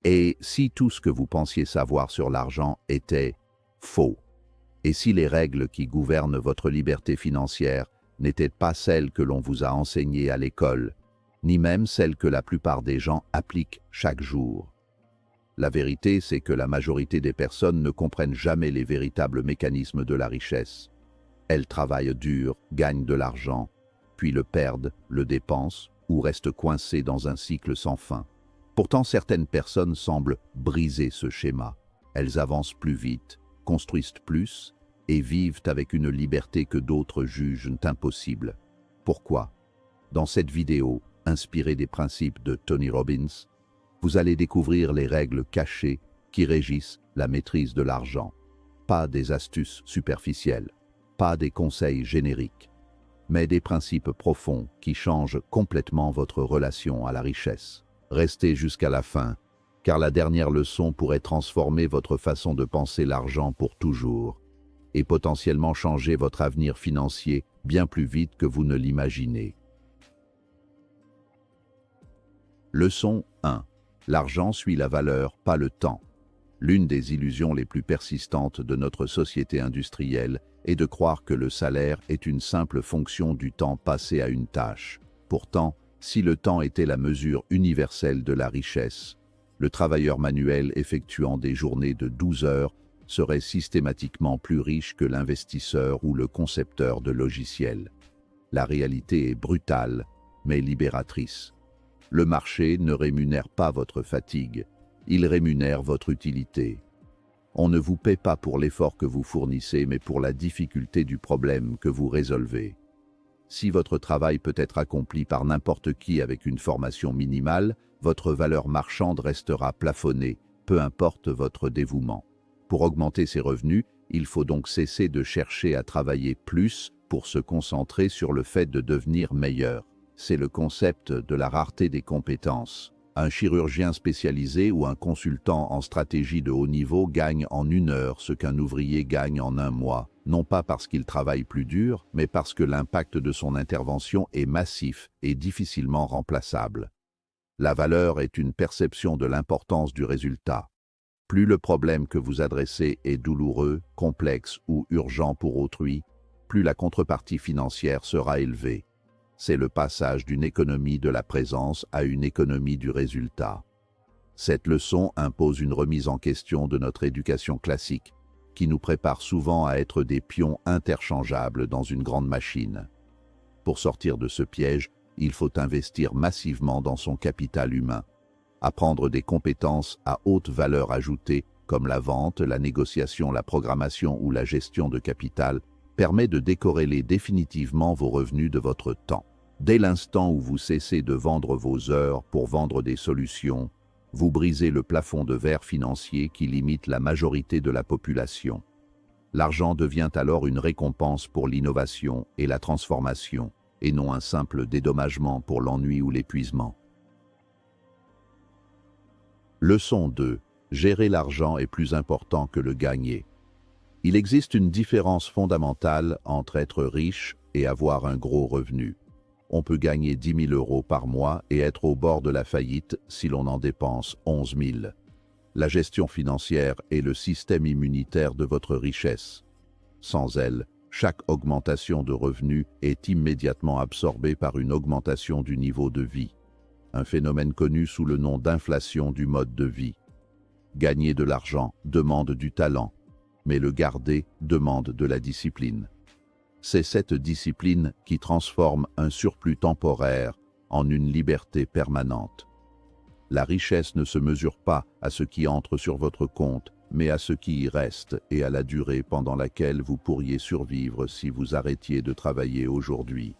Et si tout ce que vous pensiez savoir sur l'argent était faux? Et si les règles qui gouvernent votre liberté financière n'étaient pas celles que l'on vous a enseignées à l'école, ni même celles que la plupart des gens appliquent chaque jour? La vérité, c'est que la majorité des personnes ne comprennent jamais les véritables mécanismes de la richesse. Elles travaillent dur, gagnent de l'argent, puis le perdent, le dépensent ou restent coincées dans un cycle sans fin. Pourtant, certaines personnes semblent briser ce schéma. Elles avancent plus vite, construisent plus et vivent avec une liberté que d'autres jugent impossible. Pourquoi? Dans cette vidéo, inspirée des principes de Tony Robbins, vous allez découvrir les règles cachées qui régissent la maîtrise de l'argent. Pas des astuces superficielles, pas des conseils génériques, mais des principes profonds qui changent complètement votre relation à la richesse. Restez jusqu'à la fin, car la dernière leçon pourrait transformer votre façon de penser l'argent pour toujours et potentiellement changer votre avenir financier bien plus vite que vous ne l'imaginez. Leçon 1. L'argent suit la valeur, pas le temps. L'une des illusions les plus persistantes de notre société industrielle est de croire que le salaire est une simple fonction du temps passé à une tâche. Pourtant, si le temps était la mesure universelle de la richesse, le travailleur manuel effectuant des journées de 12 heures serait systématiquement plus riche que l'investisseur ou le concepteur de logiciels. La réalité est brutale, mais libératrice. Le marché ne rémunère pas votre fatigue, il rémunère votre utilité. On ne vous paie pas pour l'effort que vous fournissez, mais pour la difficulté du problème que vous résolvez. Si votre travail peut être accompli par n'importe qui avec une formation minimale, votre valeur marchande restera plafonnée, peu importe votre dévouement. Pour augmenter ses revenus, il faut donc cesser de chercher à travailler plus pour se concentrer sur le fait de devenir meilleur. C'est le concept de la rareté des compétences. Un chirurgien spécialisé ou un consultant en stratégie de haut niveau gagne en 1 heure ce qu'un ouvrier gagne en 1 mois, non pas parce qu'il travaille plus dur, mais parce que l'impact de son intervention est massif et difficilement remplaçable. La valeur est une perception de l'importance du résultat. Plus le problème que vous adressez est douloureux, complexe ou urgent pour autrui, plus la contrepartie financière sera élevée. C'est le passage d'une économie de la présence à une économie du résultat. Cette leçon impose une remise en question de notre éducation classique, qui nous prépare souvent à être des pions interchangeables dans une grande machine. Pour sortir de ce piège, il faut investir massivement dans son capital humain. Apprendre des compétences à haute valeur ajoutée, comme la vente, la négociation, la programmation ou la gestion de capital, permet de décorréler définitivement vos revenus de votre temps. Dès l'instant où vous cessez de vendre vos heures pour vendre des solutions, vous brisez le plafond de verre financier qui limite la majorité de la population. L'argent devient alors une récompense pour l'innovation et la transformation, et non un simple dédommagement pour l'ennui ou l'épuisement. Leçon 2. Gérer l'argent est plus important que le gagner. Il existe une différence fondamentale entre être riche et avoir un gros revenu. On peut gagner 10 000 € par mois et être au bord de la faillite si l'on en dépense 11 000. La gestion financière est le système immunitaire de votre richesse. Sans elle, chaque augmentation de revenus est immédiatement absorbée par une augmentation du niveau de vie, un phénomène connu sous le nom d'inflation du mode de vie. Gagner de l'argent demande du talent, mais le garder demande de la discipline. C'est cette discipline qui transforme un surplus temporaire en une liberté permanente. La richesse ne se mesure pas à ce qui entre sur votre compte, mais à ce qui y reste et à la durée pendant laquelle vous pourriez survivre si vous arrêtiez de travailler aujourd'hui.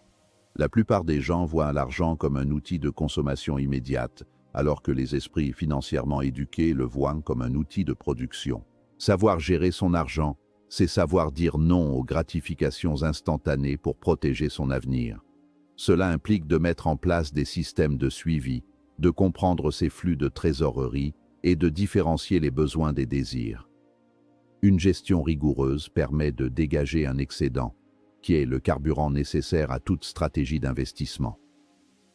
La plupart des gens voient l'argent comme un outil de consommation immédiate, alors que les esprits financièrement éduqués le voient comme un outil de production. Savoir gérer son argent, c'est savoir dire non aux gratifications instantanées pour protéger son avenir. Cela implique de mettre en place des systèmes de suivi, de comprendre ses flux de trésorerie et de différencier les besoins des désirs. Une gestion rigoureuse permet de dégager un excédent, qui est le carburant nécessaire à toute stratégie d'investissement.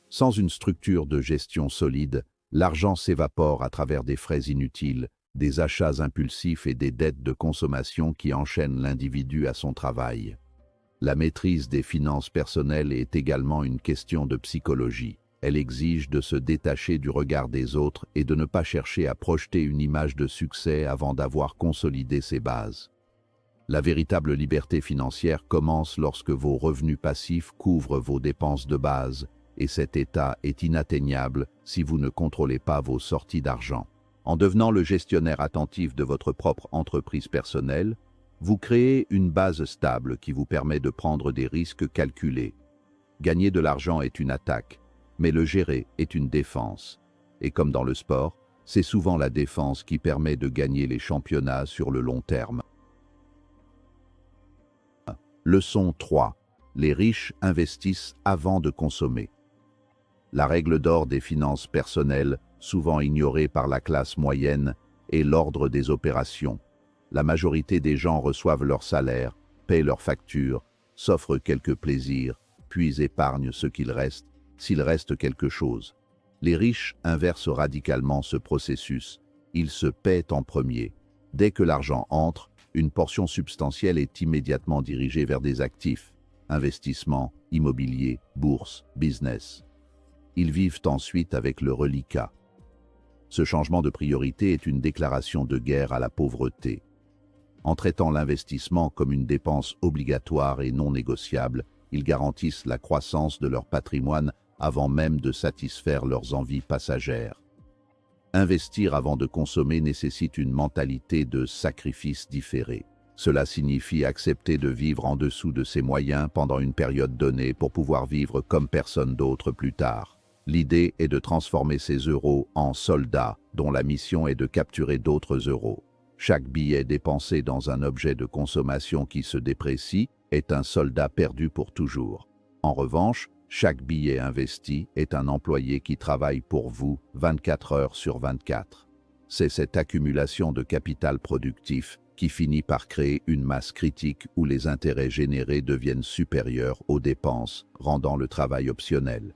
Sans une structure de gestion solide, L'argent s'évapore à travers des frais inutiles, des achats impulsifs et des dettes de consommation qui enchaînent l'individu à son travail. La maîtrise des finances personnelles est également une question de psychologie. Elle exige de se détacher du regard des autres et de ne pas chercher à projeter une image de succès avant d'avoir consolidé ses bases. La véritable liberté financière commence lorsque vos revenus passifs couvrent vos dépenses de base, et cet état est inatteignable si vous ne contrôlez pas vos sorties d'argent. En devenant le gestionnaire attentif de votre propre entreprise personnelle, vous créez une base stable qui vous permet de prendre des risques calculés. Gagner de l'argent est une attaque, mais le gérer est une défense. Et comme dans le sport, c'est souvent la défense qui permet de gagner les championnats sur le long terme. Leçon 3. Les riches investissent avant de consommer. La règle d'or des finances personnelles, souvent ignorée par la classe moyenne, est l'ordre des opérations. La majorité des gens reçoivent leur salaire, paient leurs factures, s'offrent quelques plaisirs, puis épargnent ce qu'il reste, s'il reste quelque chose. Les riches inversent radicalement ce processus. Ils se paient en premier. Dès que l'argent entre, une portion substantielle est immédiatement dirigée vers des actifs, investissements, immobilier, bourse, business. Ils vivent ensuite avec le reliquat. Ce changement de priorité est une déclaration de guerre à la pauvreté. En traitant l'investissement comme une dépense obligatoire et non négociable, ils garantissent la croissance de leur patrimoine avant même de satisfaire leurs envies passagères. Investir avant de consommer nécessite une mentalité de sacrifice différé. Cela signifie accepter de vivre en dessous de ses moyens pendant une période donnée pour pouvoir vivre comme personne d'autre plus tard. L'idée est de transformer ces euros en soldats dont la mission est de capturer d'autres euros. Chaque billet dépensé dans un objet de consommation qui se déprécie est un soldat perdu pour toujours. En revanche, chaque billet investi est un employé qui travaille pour vous 24 heures sur 24. C'est cette accumulation de capital productif qui finit par créer une masse critique où les intérêts générés deviennent supérieurs aux dépenses, rendant le travail optionnel.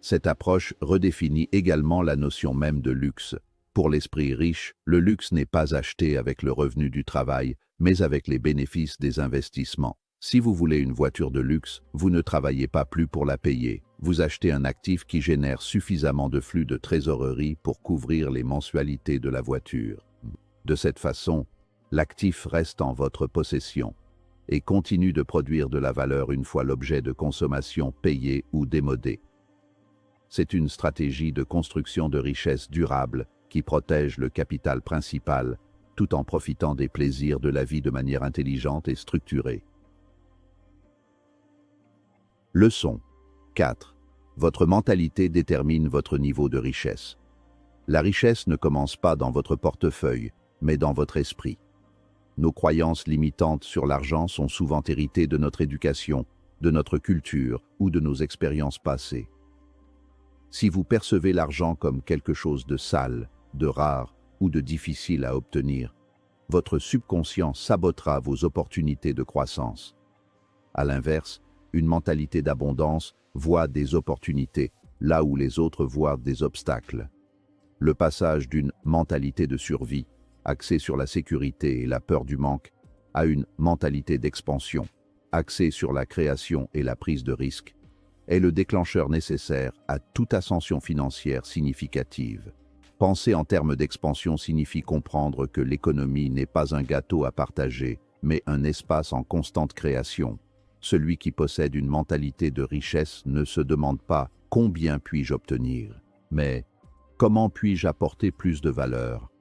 Cette approche redéfinit également la notion même de luxe. Pour l'esprit riche, le luxe n'est pas acheté avec le revenu du travail, mais avec les bénéfices des investissements. Si vous voulez une voiture de luxe, vous ne travaillez pas plus pour la payer. Vous achetez un actif qui génère suffisamment de flux de trésorerie pour couvrir les mensualités de la voiture. De cette façon, l'actif reste en votre possession et continue de produire de la valeur une fois l'objet de consommation payé ou démodé. C'est une stratégie de construction de richesse durable qui protège le capital principal, tout en profitant des plaisirs de la vie de manière intelligente et structurée. Leçon 4. Votre mentalité détermine votre niveau de richesse. La richesse ne commence pas dans votre portefeuille, mais dans votre esprit. Nos croyances limitantes sur l'argent sont souvent héritées de notre éducation, de notre culture ou de nos expériences passées. Si vous percevez l'argent comme quelque chose de sale, de rare ou de difficile à obtenir, votre subconscient sabotera vos opportunités de croissance. À l'inverse, une mentalité d'abondance voit des opportunités là où les autres voient des obstacles. Le passage d'une mentalité de survie, axée sur la sécurité et la peur du manque, à une mentalité d'expansion, axée sur la création et la prise de risque, est le déclencheur nécessaire à toute ascension financière significative. Penser en termes d'expansion signifie comprendre que l'économie n'est pas un gâteau à partager, mais un espace en constante création. Celui qui possède une mentalité de richesse ne se demande pas « combien puis-je obtenir ?», mais « comment puis-je apporter plus de valeur ?»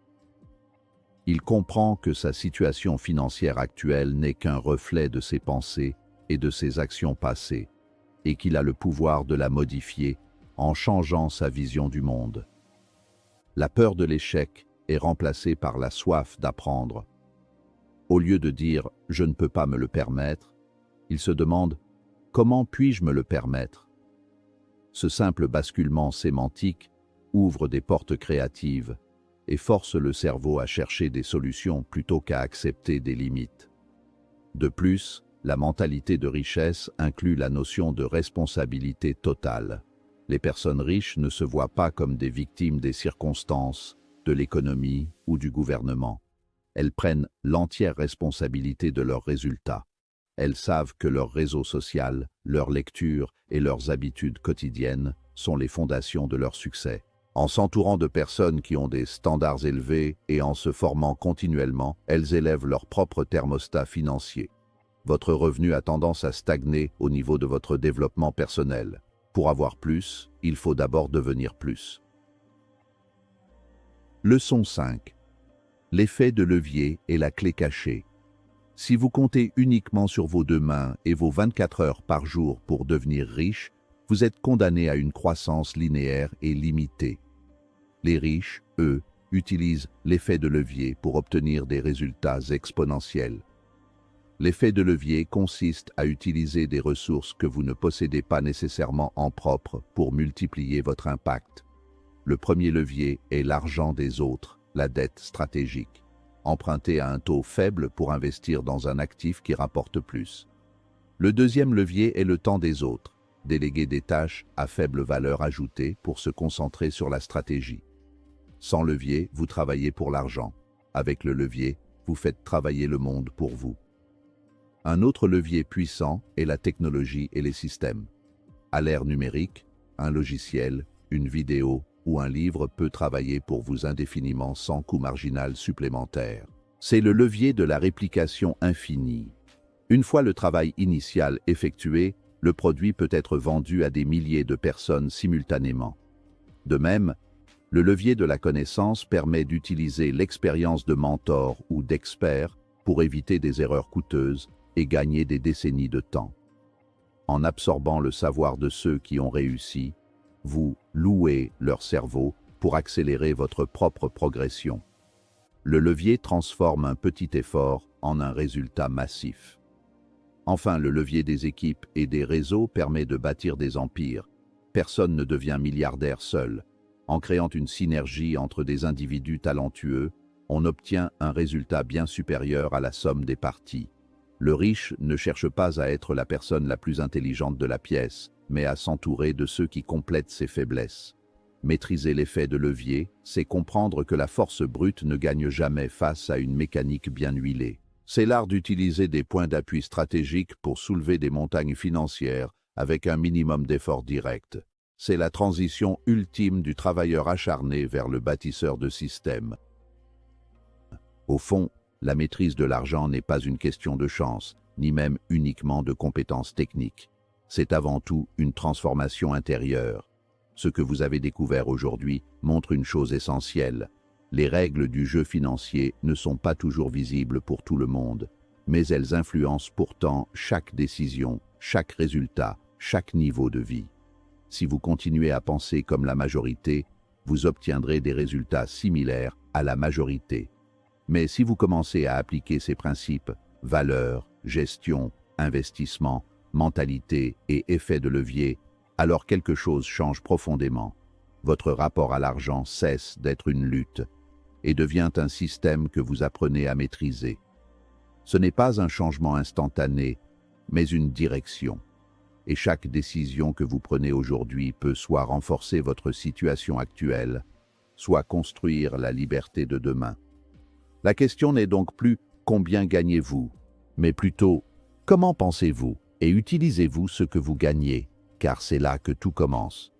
Il comprend que sa situation financière actuelle n'est qu'un reflet de ses pensées et de ses actions passées, et qu'il a le pouvoir de la modifier en changeant sa vision du monde. La peur de l'échec est remplacée par la soif d'apprendre. Au lieu de dire « je ne peux pas me le permettre », il se demande « comment puis-je me le permettre ?» Ce simple basculement sémantique ouvre des portes créatives et force le cerveau à chercher des solutions plutôt qu'à accepter des limites. De plus, la mentalité de richesse inclut la notion de responsabilité totale. Les personnes riches ne se voient pas comme des victimes des circonstances, de l'économie ou du gouvernement. Elles prennent l'entière responsabilité de leurs résultats. Elles savent que leur réseau social, leur lecture et leurs habitudes quotidiennes sont les fondations de leur succès. En s'entourant de personnes qui ont des standards élevés et en se formant continuellement, elles élèvent leur propre thermostat financier. Votre revenu a tendance à stagner au niveau de votre développement personnel. Pour avoir plus, il faut d'abord devenir plus. Leçon 5. L'effet de levier est la clé cachée. Si vous comptez uniquement sur vos 2 mains et vos 24 heures par jour pour devenir riche, vous êtes condamné à une croissance linéaire et limitée. Les riches, eux, utilisent l'effet de levier pour obtenir des résultats exponentiels. L'effet de levier consiste à utiliser des ressources que vous ne possédez pas nécessairement en propre pour multiplier votre impact. Le premier levier est l'argent des autres, la dette stratégique. Emprunter à un taux faible pour investir dans un actif qui rapporte plus. Le deuxième levier est le temps des autres. Déléguer des tâches à faible valeur ajoutée pour se concentrer sur la stratégie. Sans levier, vous travaillez pour l'argent. Avec le levier, vous faites travailler le monde pour vous. Un autre levier puissant est la technologie et les systèmes. À l'ère numérique, un logiciel, une vidéo ou un livre peut travailler pour vous indéfiniment sans coût marginal supplémentaire. C'est le levier de la réplication infinie. Une fois le travail initial effectué, le produit peut être vendu à des milliers de personnes simultanément. De même, le levier de la connaissance permet d'utiliser l'expérience de mentors ou d'experts pour éviter des erreurs coûteuses et gagner des décennies de temps. En absorbant le savoir de ceux qui ont réussi, vous louez leur cerveau pour accélérer votre propre progression. Le levier transforme un petit effort en un résultat massif. Enfin, le levier des équipes et des réseaux permet de bâtir des empires. Personne ne devient milliardaire seul. En créant une synergie entre des individus talentueux, on obtient un résultat bien supérieur à la somme des parties. Le riche ne cherche pas à être la personne la plus intelligente de la pièce, mais à s'entourer de ceux qui complètent ses faiblesses. Maîtriser l'effet de levier, c'est comprendre que la force brute ne gagne jamais face à une mécanique bien huilée. C'est l'art d'utiliser des points d'appui stratégiques pour soulever des montagnes financières avec un minimum d'effort direct. C'est la transition ultime du travailleur acharné vers le bâtisseur de systèmes. Au fond, la maîtrise de l'argent n'est pas une question de chance, ni même uniquement de compétences techniques. C'est avant tout une transformation intérieure. Ce que vous avez découvert aujourd'hui montre une chose essentielle. Les règles du jeu financier ne sont pas toujours visibles pour tout le monde, mais elles influencent pourtant chaque décision, chaque résultat, chaque niveau de vie. Si vous continuez à penser comme la majorité, vous obtiendrez des résultats similaires à la majorité. Mais si vous commencez à appliquer ces principes, valeurs, gestion, investissement, mentalité et effet de levier, alors quelque chose change profondément. Votre rapport à l'argent cesse d'être une lutte et devient un système que vous apprenez à maîtriser. Ce n'est pas un changement instantané, mais une direction. Et chaque décision que vous prenez aujourd'hui peut soit renforcer votre situation actuelle, soit construire la liberté de demain. La question n'est donc plus « combien gagnez-vous ?», mais plutôt « comment pensez-vous et utilisez-vous ce que vous gagnez ?» car c'est là que tout commence.